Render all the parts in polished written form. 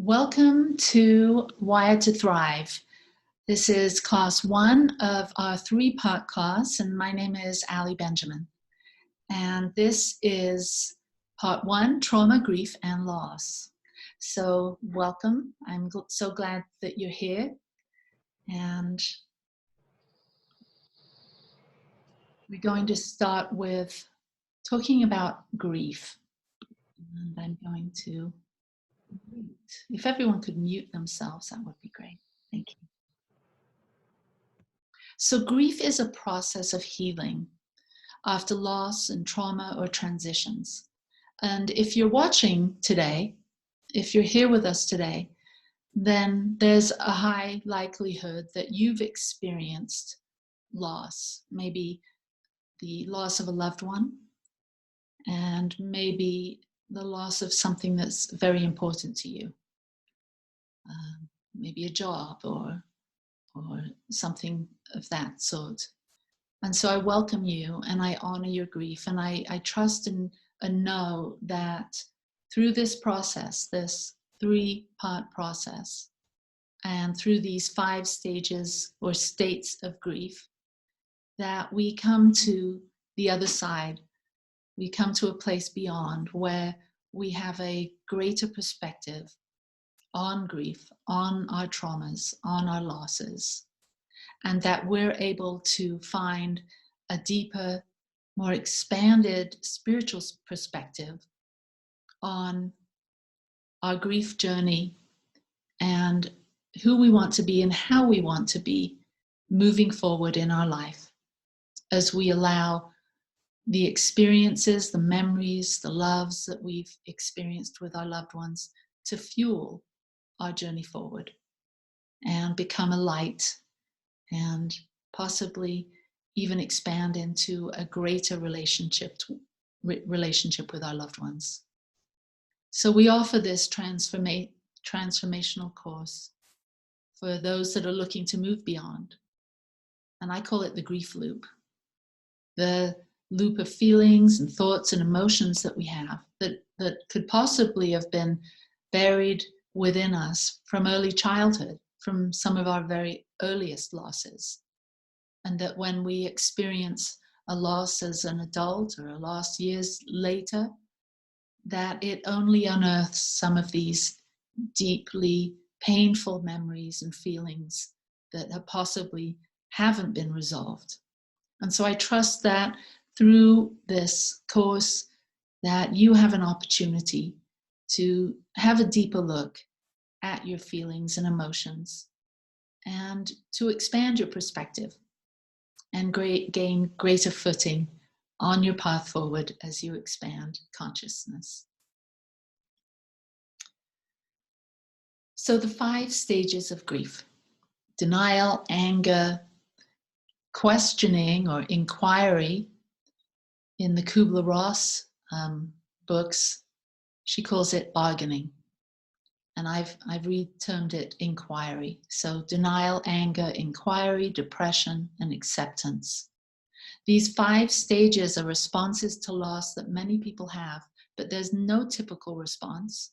Welcome to Wired to Thrive. This is class one of our three-part class, and my name is Ali Benjamin. And this is part one, trauma, grief, and loss. So welcome. I'm so glad that you're here. And we're going to start with talking about grief. And I'm going to mute. If everyone could mute themselves, that would be great. Thank you. So grief is a process of healing after loss and trauma or transitions. And if you're watching today, if you're here with us today, then there's a high likelihood that you've experienced loss, maybe the loss of a loved one, and maybe the loss of something that's very important to you, maybe a job or something of that sort. And so I welcome you and I honor your grief, and I trust and know that through this process, this three-part process, and through these 5 stages or states of grief, that we come to the other side. We come to a place beyond where we have a greater perspective on grief, on our traumas, on our losses, and that we're able to find a deeper, more expanded spiritual perspective on our grief journey and who we want to be and how we want to be moving forward in our life as we allow the experiences, the memories, the loves that we've experienced with our loved ones to fuel our journey forward and become a light and possibly even expand into a greater relationship with our loved ones. So we offer this transformational course for those that are looking to move beyond. And I call it the grief loop. The loop of feelings and thoughts and emotions that we have that could possibly have been buried within us from early childhood, from some of our very earliest losses. And that when we experience a loss as an adult or a loss years later, that it only unearths some of these deeply painful memories and feelings that possibly haven't been resolved. And so I trust that through this course that you have an opportunity to have a deeper look at your feelings and emotions and to expand your perspective and gain greater footing on your path forward as you expand consciousness. So the 5 stages of grief: denial, anger, questioning or inquiry. In the Kubler-Ross books, she calls it bargaining. And I've re-termed it inquiry. So denial, anger, inquiry, depression, and acceptance. These 5 stages are responses to loss that many people have, but there's no typical response,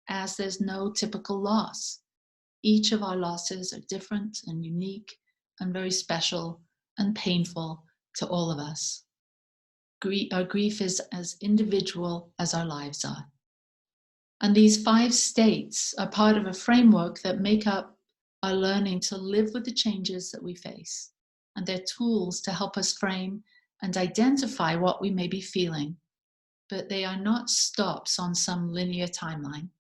as there's no typical loss. Each of our losses are different and unique and very special and painful to all of us. Our grief is as individual as our lives are. And these 5 states are part of a framework that make up our learning to live with the changes that we face. And they're tools to help us frame and identify what we may be feeling. But they are not stops on some linear timeline.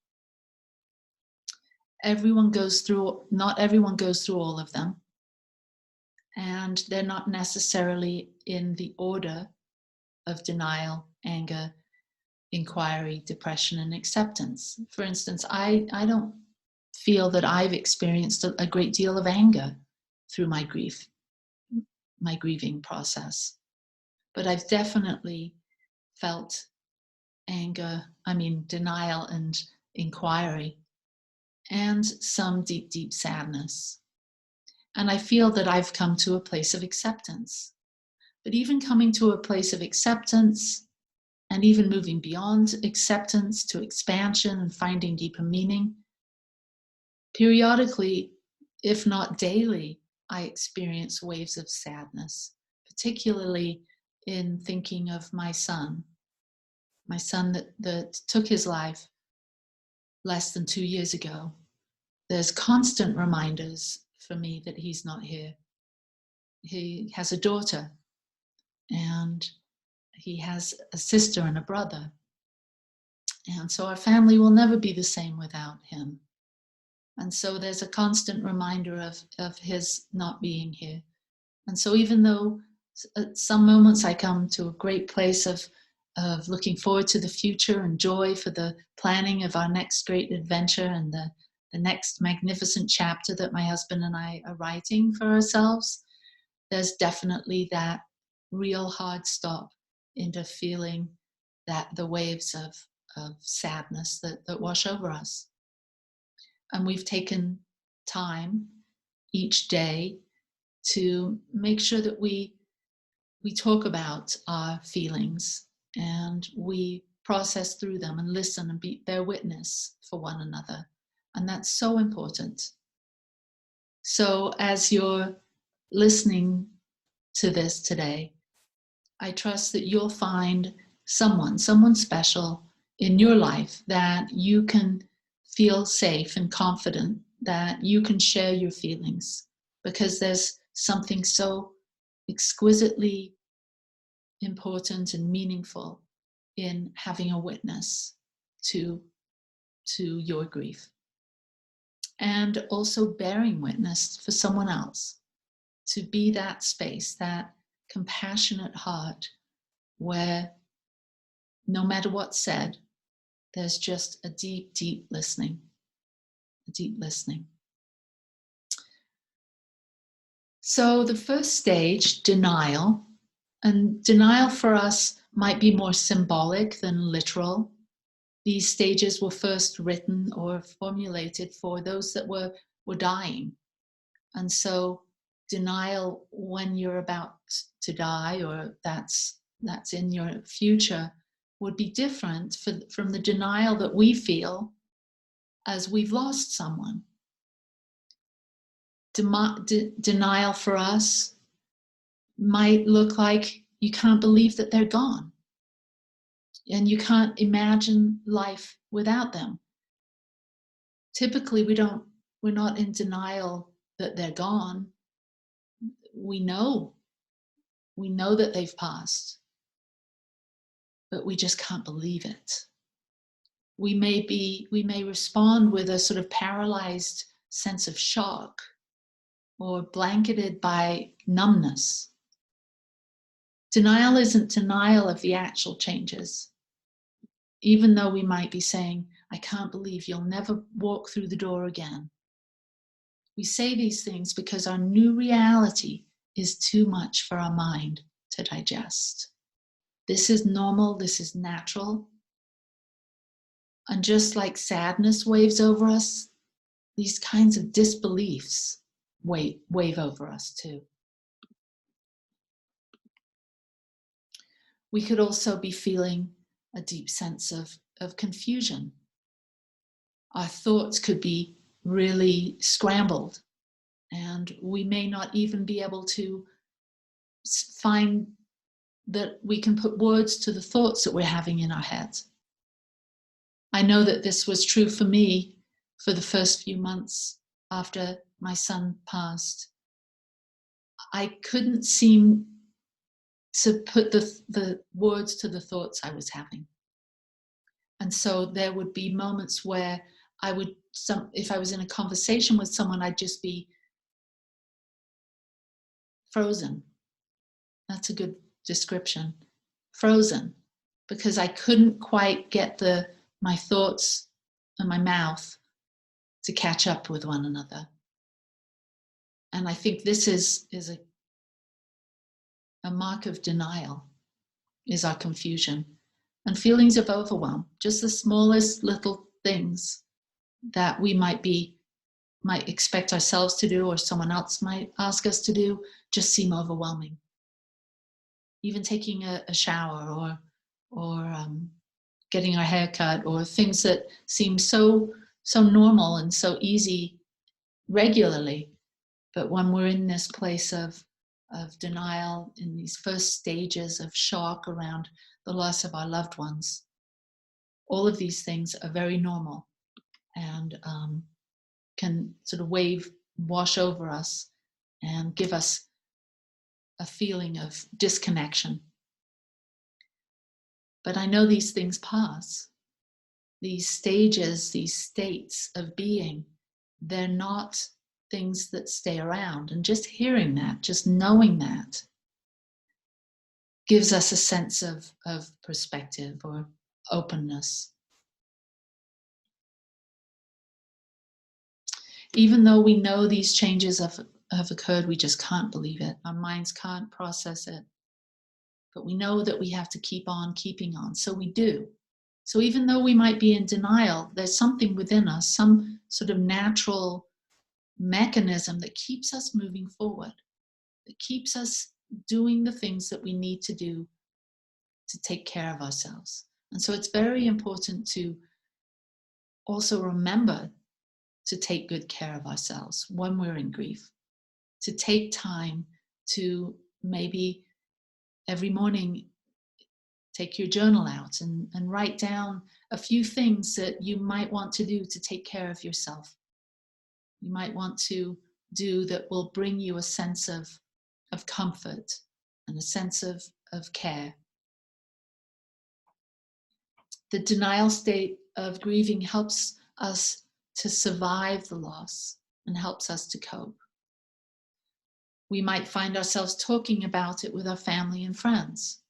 Not everyone goes through all of them. And they're not necessarily in the order of denial, anger, inquiry, depression, and acceptance. For instance, I don't feel that I've experienced a great deal of anger through my grieving process. But I've definitely felt denial and inquiry, and some deep, deep sadness. And I feel that I've come to a place of acceptance. But even coming to a place of acceptance, and even moving beyond acceptance to expansion and finding deeper meaning, periodically, if not daily, I experience waves of sadness, particularly in thinking of my son that took his life less than 2 years ago. There's constant reminders for me that he's not here. He has a daughter, and he has a sister and a brother. And so our family will never be the same without him. And so there's a constant reminder of his not being here. And so even though at some moments I come to a great place of looking forward to the future and joy for the planning of our next great adventure and the next magnificent chapter that my husband and I are writing for ourselves, there's definitely that real hard stop into feeling that the waves of sadness that wash over us. And we've taken time each day to make sure that we talk about our feelings and we process through them and listen and bear witness for one another. And that's so important. So as you're listening to this today, I trust that you'll find someone special in your life that you can feel safe and confident that you can share your feelings, because there's something so exquisitely important and meaningful in having a witness to your grief, and also bearing witness for someone else, to be that space, that compassionate heart where no matter what's said, there's just a deep, deep listening, So the first stage, denial, and denial for us might be more symbolic than literal. These stages were first written or formulated for those that were dying. And so denial when you're about to die, or that's in your future, would be different from the denial that we feel as we've lost someone. Denial for us might look like you can't believe that they're gone, and you can't imagine life without them. Typically, we're not in denial that they're gone. We know that they've passed, but we just can't believe it. We may respond with a sort of paralyzed sense of shock or blanketed by numbness. Denial isn't denial of the actual changes, even though we might be saying, I can't believe you'll never walk through the door again. We say these things because our new reality is too much for our mind to digest. This is normal, this is natural. And just like sadness waves over us, these kinds of disbeliefs wave over us too. We could also be feeling a deep sense of confusion. Our thoughts could be really scrambled, and we may not even be able to find that we can put words to the thoughts that we're having in our heads. I know that this was true for me for the first few months after my son passed. I couldn't seem to put the words to the thoughts I was having. And so there would be moments where if I was in a conversation with someone, I'd just be frozen. That's a good description. Frozen, because I couldn't quite get my thoughts and my mouth to catch up with one another. And I think this is a mark of denial, is our confusion and feelings of overwhelm. Just the smallest little things that we might expect ourselves to do, or someone else might ask us to do, just seem overwhelming. Even taking a shower or getting our hair cut, or things that seem so normal and so easy regularly. But when we're in this place of denial, in these first stages of shock around the loss of our loved ones, all of these things are very normal and can sort of wash over us and give us a feeling of disconnection. But I know these things pass. These stages, these states of being, they're not things that stay around. And just hearing that, just knowing that, gives us a sense of perspective or openness. Even though we know these changes have occurred, we just can't believe it. Our minds can't process it. But we know that we have to keep on keeping on. So we do. So even though we might be in denial, there's something within us, some sort of natural mechanism that keeps us moving forward, that keeps us doing the things that we need to do to take care of ourselves. And so it's very important to also remember to take good care of ourselves when we're in grief, to take time to maybe every morning take your journal out and write down a few things that you might want to do to take care of yourself. You might want to do that will bring you a sense of comfort and a sense of care. The denial state of grieving helps us to survive the loss and helps us to cope. We might find ourselves talking about it with our family and friends.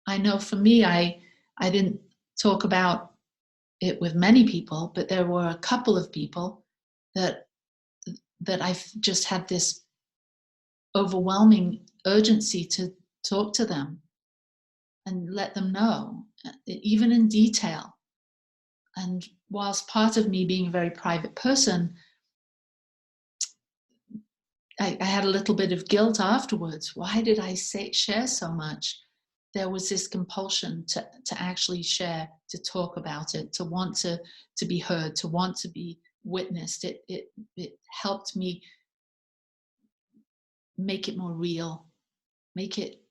I know for me, I didn't talk about it with many people, but there were a couple of people that I've just had this overwhelming urgency to talk to them and let them know, even in detail. And whilst part of me being a very private person, I had a little bit of guilt afterwards. Why did I share so much? There was this compulsion to actually share, to talk about it, to want to be heard, to want to be witnessed. It helped me make it more real, make it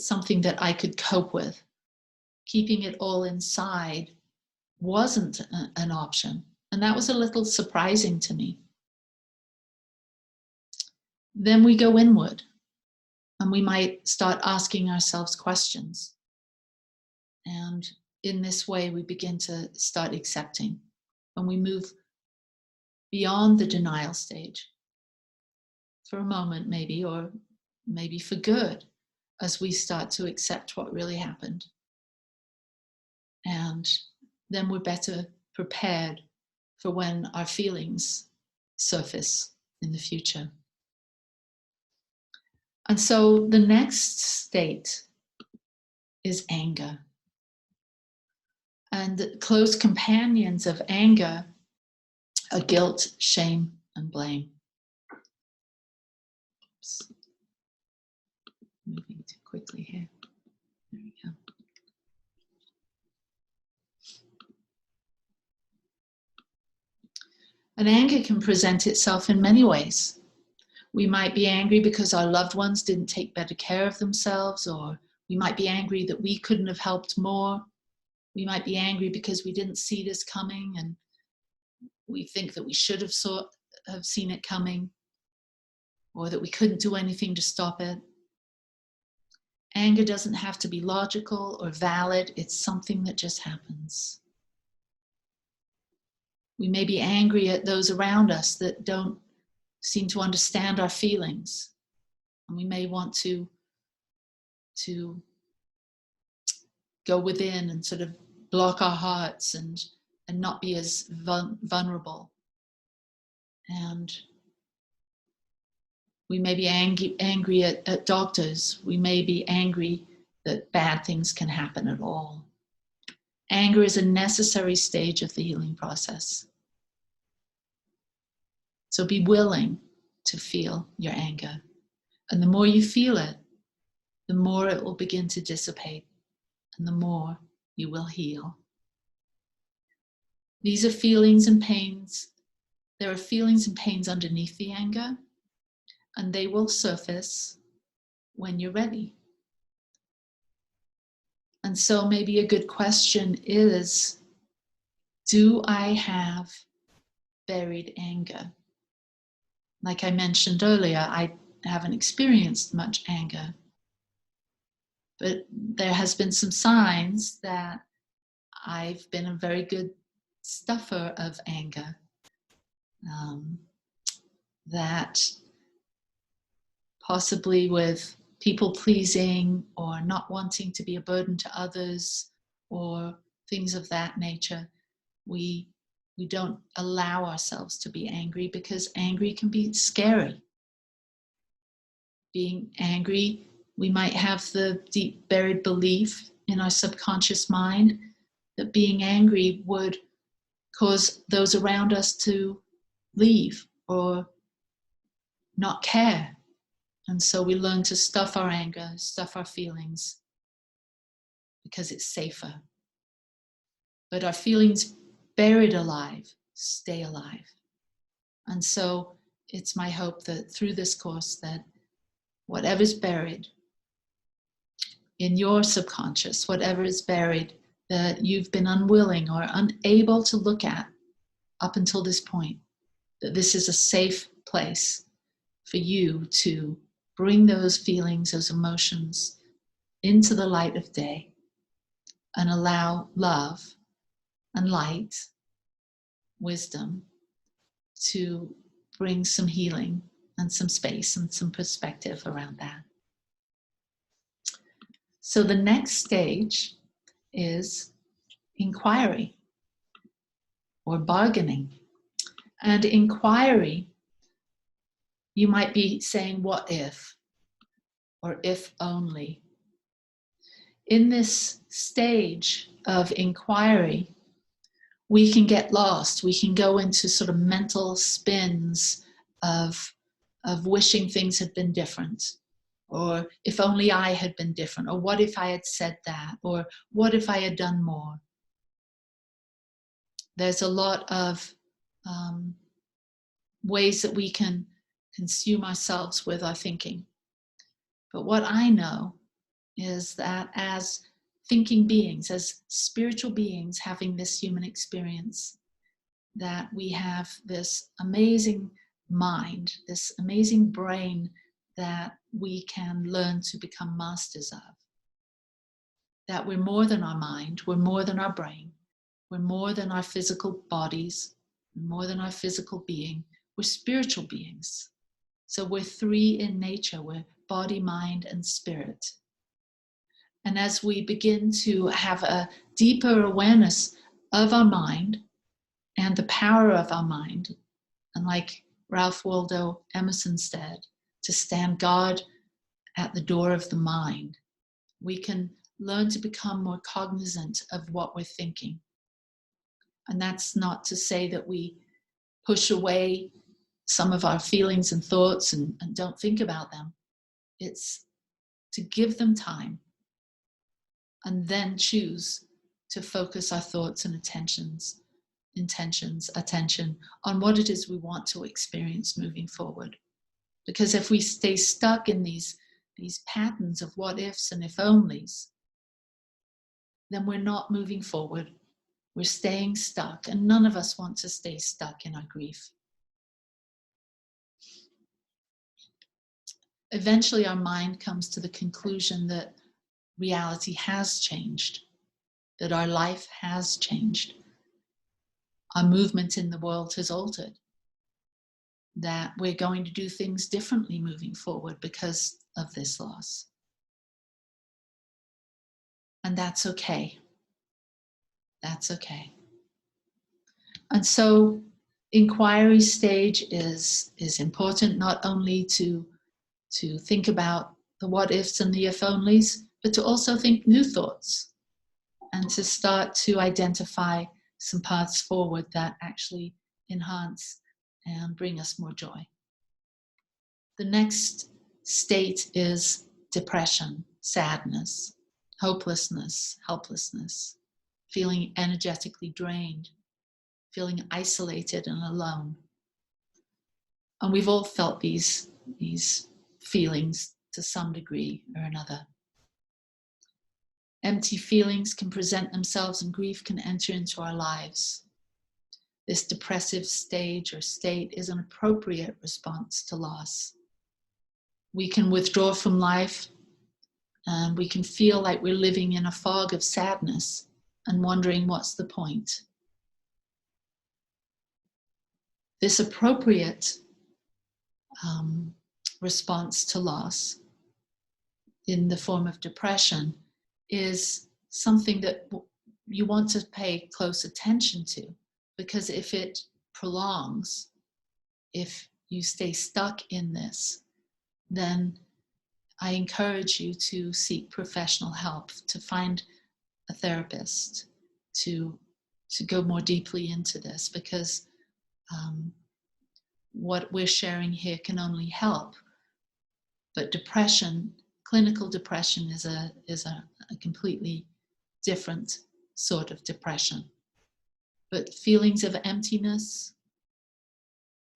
something that I could cope with. Keeping it all inside wasn't an option. And that was a little surprising to me. Then we go inward and we might start asking ourselves questions. And in this way, we begin to start accepting. When we move beyond the denial stage, for a moment maybe, or maybe for good, as we start to accept what really happened. And then we're better prepared for when our feelings surface in the future. And so the next state is anger. And the close companions of anger are guilt, shame, and blame. Oops. Moving too quickly here. There we go. And anger can present itself in many ways. We might be angry because our loved ones didn't take better care of themselves, or we might be angry that we couldn't have helped more. We might be angry because we didn't see this coming and we think that we should have seen it coming, or that we couldn't do anything to stop it. Anger doesn't have to be logical or valid. It's something that just happens. We may be angry at those around us that don't seem to understand our feelings. And we may want to go within and sort of block our hearts and not be as vulnerable. And we may be angry at doctors. We may be angry that bad things can happen at all. Anger is a necessary stage of the healing process. So be willing to feel your anger. And the more you feel it, the more it will begin to dissipate and the more you will heal. These are feelings and pains there are feelings and pains underneath the anger, and they will surface when you're ready. And so maybe a good question is, do I have buried anger? Like I mentioned earlier, I haven't experienced much anger, but there has been some signs that I've been a very good stuffer of anger. That possibly with people pleasing or not wanting to be a burden to others or things of that nature, we don't allow ourselves to be angry because angry can be scary. Being angry, we might have the deep buried belief in our subconscious mind that being angry would cause those around us to leave or not care. And so we learn to stuff our anger, stuff our feelings, because it's safer. But our feelings buried alive stay alive. And so it's my hope that through this course that whatever's buried in your subconscious, whatever is buried that you've been unwilling or unable to look at up until this point, that this is a safe place for you to bring those feelings, those emotions into the light of day and allow love and light, wisdom to bring some healing and some space and some perspective around that. So the next stage is inquiry or bargaining. And inquiry, you might be saying, what if? Or if only. In this stage of inquiry, we can get lost. We can go into sort of mental spins of wishing things had been different. Or if only I had been different. Or what if I had said that? Or what if I had done more? There's a lot of ways that we can consume ourselves with our thinking. But what I know is that as thinking beings, as spiritual beings having this human experience, that we have this amazing mind, this amazing brain that we can learn to become masters of. That we're more than our mind, we're more than our brain, we're more than our physical bodies, we're more than our physical being, we're spiritual beings. So we're three in nature, we're body, mind, and spirit. And as we begin to have a deeper awareness of our mind and the power of our mind, and like Ralph Waldo Emerson said, to stand guard at the door of the mind, we can learn to become more cognizant of what we're thinking. And that's not to say that we push away some of our feelings and thoughts and don't think about them. It's to give them time and then choose to focus our thoughts and attention on what it is we want to experience moving forward. Because if we stay stuck in these patterns of what ifs and if onlys, then we're not moving forward. We're staying stuck, and none of us want to stay stuck in our grief. Eventually, our mind comes to the conclusion that reality has changed, that our life has changed. Our movement in the world has altered, that we're going to do things differently moving forward because of this loss. And that's okay. That's okay. And so inquiry stage is important, not only to think about the what ifs and the if onlys, but to also think new thoughts and to start to identify some paths forward that actually enhance and bring us more joy. The next state is depression, sadness, hopelessness, helplessness, feeling energetically drained, feeling isolated and alone. And we've all felt these feelings to some degree or another. Empty feelings can present themselves and grief can enter into our lives. This depressive stage or state is an appropriate response to loss. We can withdraw from life and we can feel like we're living in a fog of sadness and wondering what's the point. This appropriate response to loss in the form of depression is something that you want to pay close attention to, because if it prolongs, if you stay stuck in this, then I encourage you to seek professional help, to find a therapist, to go more deeply into this, because what we're sharing here can only help. But depression, clinical depression, is a completely different sort of depression. But feelings of emptiness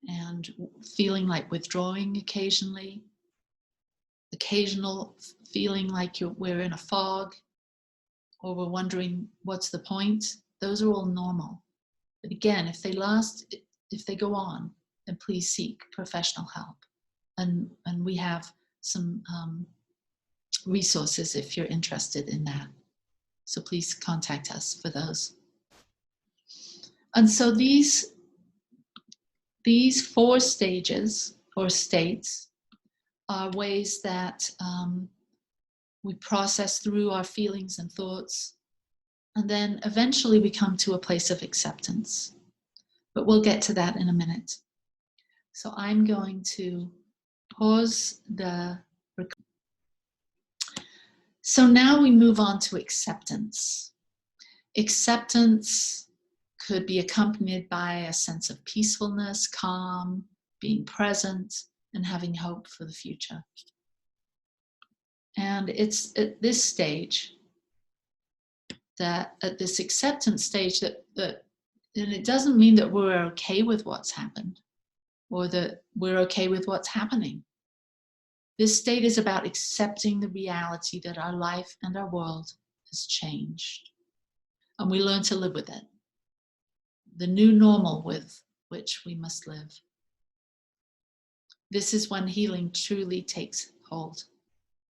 and feeling like withdrawing occasionally, occasional feeling like we're in a fog, or we're wondering what's the point, those are all normal. But again, if they last, if they go on, then please seek professional help. And we have some resources if you're interested in that. So please contact us for those. And so these 4 stages or states are ways that we process through our feelings and thoughts, and then eventually we come to a place of acceptance. But we'll get to that in a minute. So I'm going to pause the recording. So now we move on to acceptance. Acceptance could be accompanied by a sense of peacefulness, calm, being present, and having hope for the future. And it's at this stage, that at this acceptance stage, that and it doesn't mean that we're okay with what's happened or that we're okay with what's happening. This state is about accepting the reality that our life and our world has changed. And we learn to live with it. The new normal with which we must live. This is when healing truly takes hold.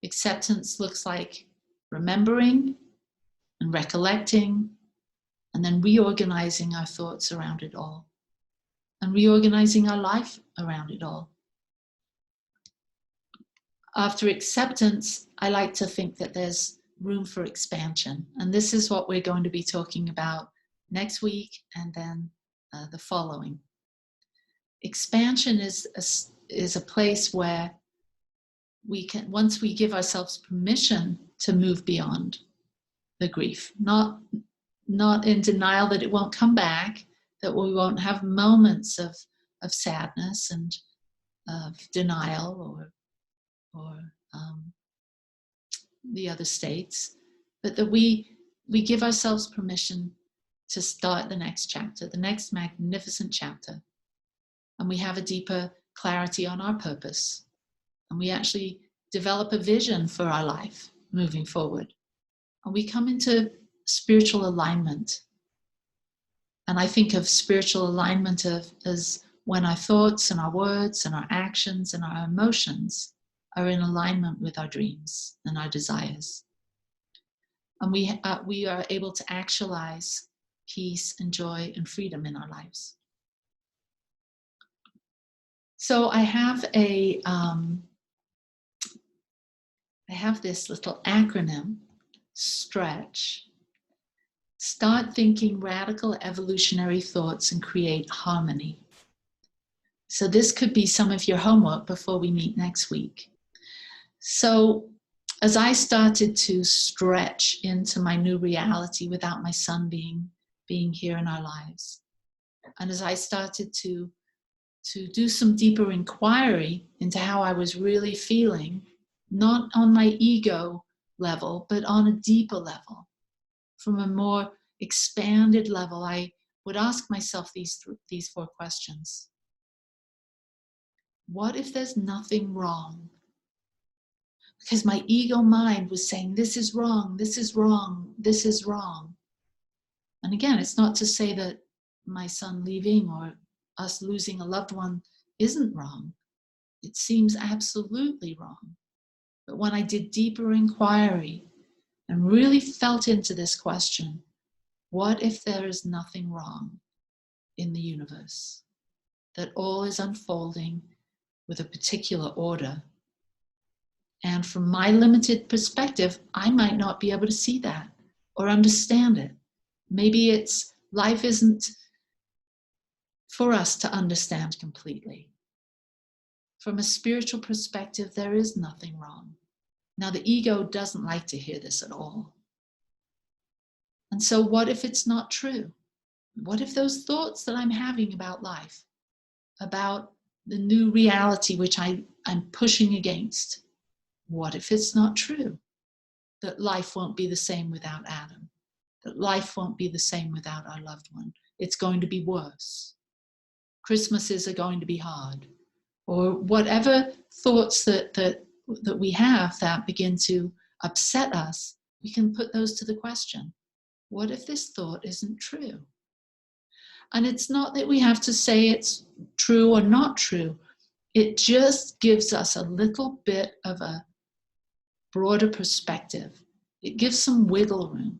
Acceptance looks like remembering and recollecting, and then reorganizing our thoughts around it all, and reorganizing our life around it all. After acceptance, I like to think that there's room for expansion, and this is what we're going to be talking about next week and then the following. Expansion is a place where we can, once we give ourselves permission to move beyond the grief, not in denial that it won't come back, that we won't have moments of sadness and of denial or the other states, but that we give ourselves permission to start the next chapter, the next magnificent chapter. And we have a deeper clarity on our purpose. And we actually develop a vision for our life moving forward. And we come into spiritual alignment. And I think of spiritual alignment as when our thoughts and our words and our actions and our emotions are in alignment with our dreams and our desires. And we are able to actualize peace and joy and freedom in our lives. So I have this little acronym, STRETCH. Start thinking radical evolutionary thoughts and create harmony. So this could be some of your homework before we meet next week. So as I started to stretch into my new reality without my son being here in our lives, and as I started to do some deeper inquiry into how I was really feeling, not on my ego level, but on a deeper level, from a more expanded level, I would ask myself these 4 questions. What if there's nothing wrong? Because my ego mind was saying, this is wrong, this is wrong, this is wrong. And again, it's not to say that my son leaving or us losing a loved one isn't wrong. It seems absolutely wrong. But when I did deeper inquiry and really felt into this question, what if there is nothing wrong in the universe? That all is unfolding with a particular order. And from my limited perspective, I might not be able to see that or understand it. Maybe life isn't for us to understand completely. From a spiritual perspective, there is nothing wrong. Now, the ego doesn't like to hear this at all. And so what if it's not true? What if those thoughts that I'm having about life, about the new reality which I'm pushing against, what if it's not true? That life won't be the same without Adam. That life won't be the same without our loved one. It's going to be worse. Christmases are going to be hard. Or whatever thoughts that we have that begin to upset us, we can put those to the question. What if this thought isn't true? And it's not that we have to say it's true or not true. It just gives us a little bit of a broader perspective. It gives some wiggle room.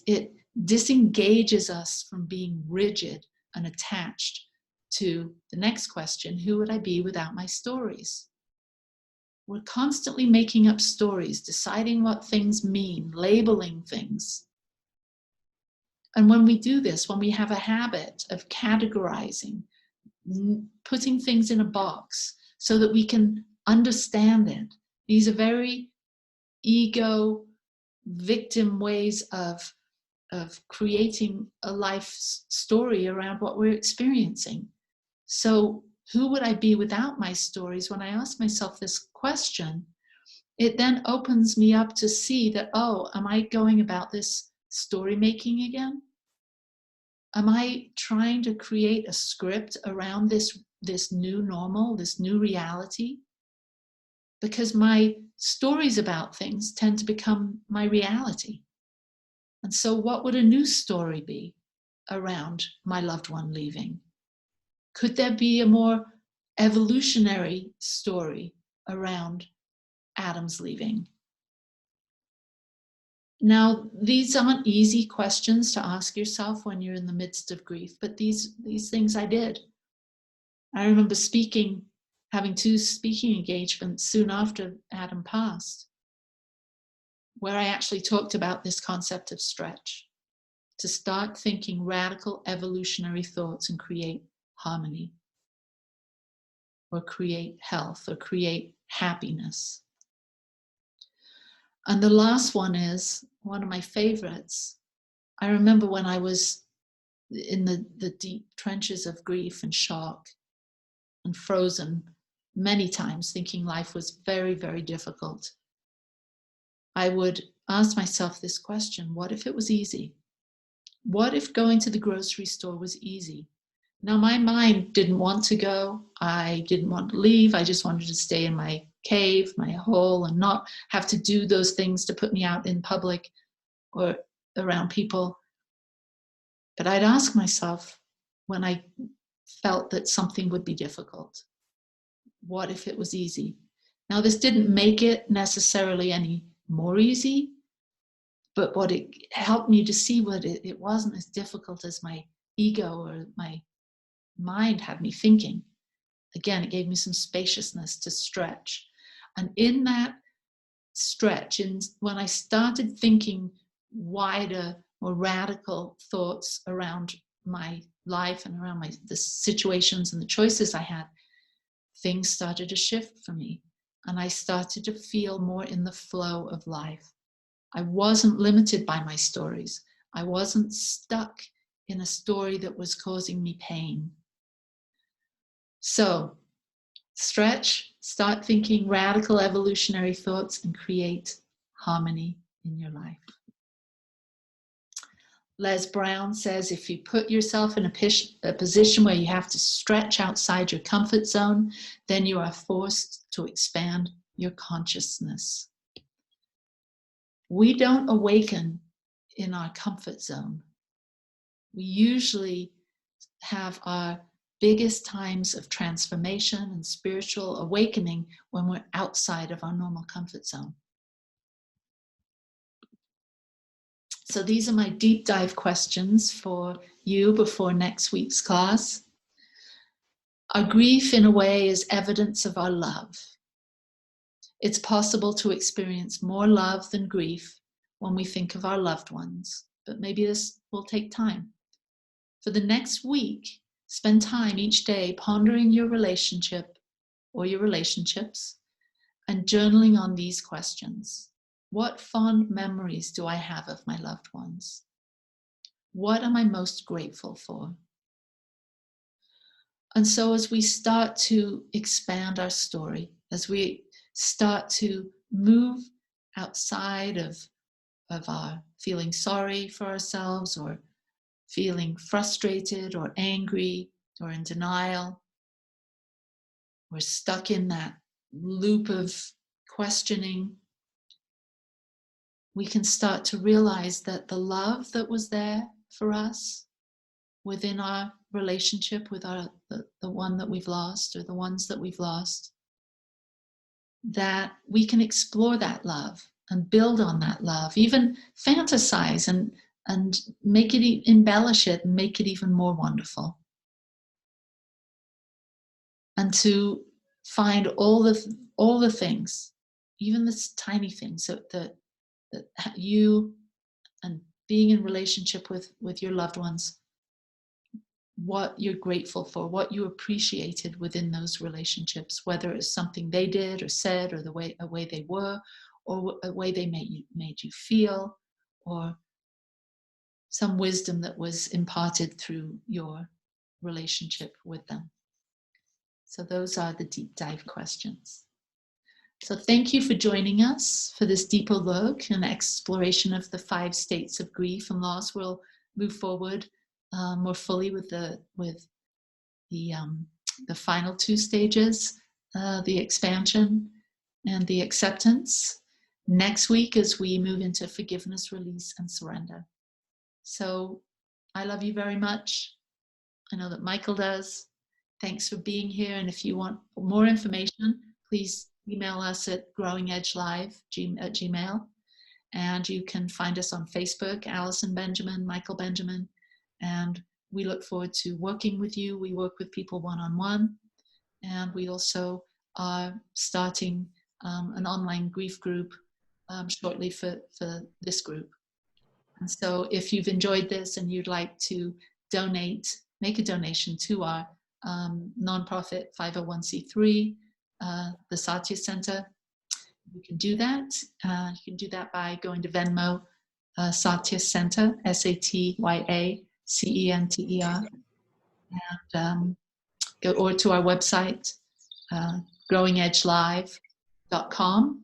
It disengages us from being rigid and attached to the next question, who would I be without my stories? We're constantly making up stories, deciding what things mean, labeling things. And when we do this, when we have a habit of categorizing, putting things in a box so that we can understand it, these are very ego victim ways of creating a life story around what we're experiencing. So who would I be without my stories? When I ask myself this question, it then opens me up to see that, oh, am I going about this story making again? Am I trying to create a script around this new normal, this new reality? Because my stories about things tend to become my reality. And so what would a new story be around my loved one leaving? Could there be a more evolutionary story around Adam's leaving? Now, these aren't easy questions to ask yourself when you're in the midst of grief, but these things I did. I remember having 2 speaking engagements soon after Adam passed, where I actually talked about this concept of stretch, to start thinking radical evolutionary thoughts and create harmony, or create health, or create happiness. And the last one is one of my favorites. I remember when I was in the deep trenches of grief and shock and frozen many times, thinking life was very, very difficult. I would ask myself this question: what if it was easy? What if going to the grocery store was easy? Now, my mind didn't want to go. I didn't want to leave. I just wanted to stay in my cave, my hole, and not have to do those things to put me out in public or around people. But I'd ask myself when I felt that something would be difficult, what if it was easy? Now, this didn't make it necessarily any more easy, but what it helped me to see what it wasn't as difficult as my ego or my mind had me thinking. Again, it gave me some spaciousness to stretch. And in that stretch, and when I started thinking wider, more radical thoughts around my life and around the situations and the choices I had, things started to shift for me. And I started to feel more in the flow of life. I wasn't limited by my stories. I wasn't stuck in a story that was causing me pain. So, stretch, start thinking radical evolutionary thoughts, and create harmony in your life. Les Brown says, if you put yourself in a position where you have to stretch outside your comfort zone, then you are forced to expand your consciousness. We don't awaken in our comfort zone. We usually have our biggest times of transformation and spiritual awakening when we're outside of our normal comfort zone. So these are my deep dive questions for you before next week's class. Our grief, in a way, is evidence of our love. It's possible to experience more love than grief when we think of our loved ones, but maybe this will take time. For the next week, spend time each day pondering your relationship or your relationships and journaling on these questions. What fond memories do I have of my loved ones? What am I most grateful for? And so as we start to expand our story, as we start to move outside of our feeling sorry for ourselves or feeling frustrated or angry or in denial, we're stuck in that loop of questioning, we can start to realize that the love that was there for us within our relationship with the one that we've lost or the ones that we've lost, that we can explore that love and build on that love, even fantasize and make it, embellish it and make it even more wonderful. And to find all the things, even the tiny things that you and being in relationship with your loved ones, what you're grateful for, what you appreciated within those relationships, whether it's something they did or said, or a way they were, or a way they made you feel, or some wisdom that was imparted through your relationship with them. So those are the deep dive questions. So thank you for joining us for this deeper look and exploration of the 5 states of grief and loss. We'll move forward more fully with the final 2 stages, the expansion and the acceptance. Next week as we move into forgiveness, release, and surrender. So I love you very much. I know that Michael does. Thanks for being here. And if you want more information, please email us at growingedgelive@gmail. And you can find us on Facebook, Allison Benjamin, Michael Benjamin. And we look forward to working with you. We work with people one-on-one. And we also are starting an online grief group shortly for this group. And so if you've enjoyed this and you'd like to donate, make a donation to our nonprofit 501c3, the Satya Center, you can do that. You can do that by going to Venmo, Satya Center, SATYACENTER, and go or to our website, growingedgelive.com,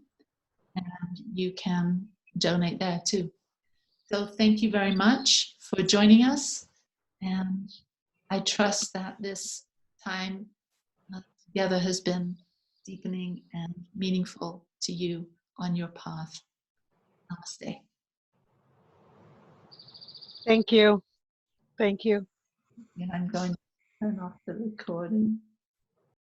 and you can donate there too. So thank you very much for joining us, and I trust that this time together has been deepening and meaningful to you on your path. Namaste. Thank you. Thank you. And I'm going to turn off the recording.